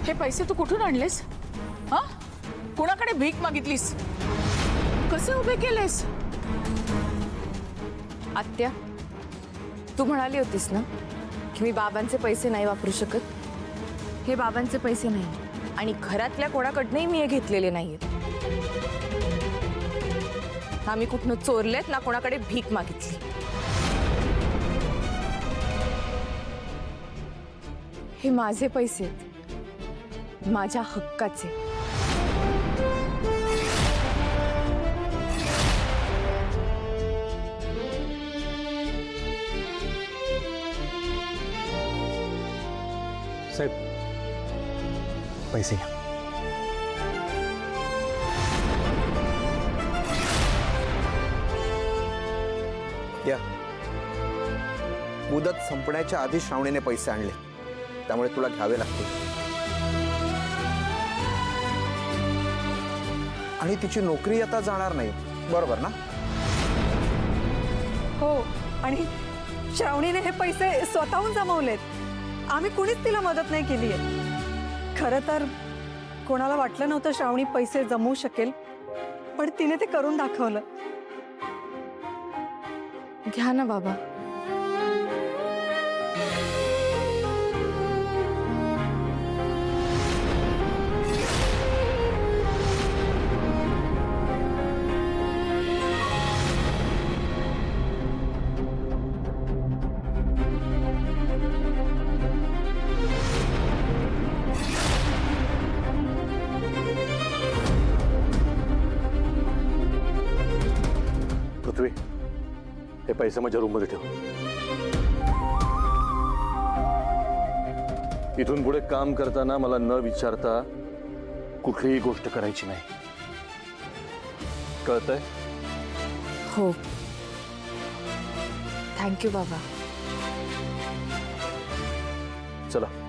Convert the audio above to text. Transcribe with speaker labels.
Speaker 1: हे पैसे तू कुठून आणलेस? हा, कोणाकडे भीक मागितलीस? कसे उभे केलेस?
Speaker 2: आत्या, तू म्हणाली होतीस ना की मी बाबांचे पैसे नाही वापरू शकत. हे बाबांचे पैसे नाही आणि घरातल्या कोणाकडनंही मी हे घेतलेले नाहीत. ना मी कुठनं चोरलेत ना कोणाकडे भीक मागितली. हे माझे पैसे आहेत, माझ्या हक्काचे.
Speaker 3: साहेब, पैसे घ्या.
Speaker 4: या मुदत संपण्याच्या आधी श्रावणीने पैसे आणले, त्यामुळे तुला घ्यावे लागतील. आणि तिची नोकरी आता जाणार नाही, बरोबर ना?
Speaker 5: हो, आणि श्रावणीने हे पैसे स्वतःहून जमवलेत. आम्ही कुणीच तिला मदत नाही केली आहे. खरं तर कोणाला वाटलं नव्हतं श्रावणी पैसे जमवू शकेल, पण तिने ते करून दाखवलं.
Speaker 2: घ्या ना बाबा.
Speaker 3: पृथ्वी, हे पैसे माझ्या रूम मध्ये ठेव. इथून पुढे काम करताना मला न विचारता कुठलीही गोष्ट करायची नाही, कळतंय?
Speaker 2: हो, थँक्यू बाबा.
Speaker 3: चला.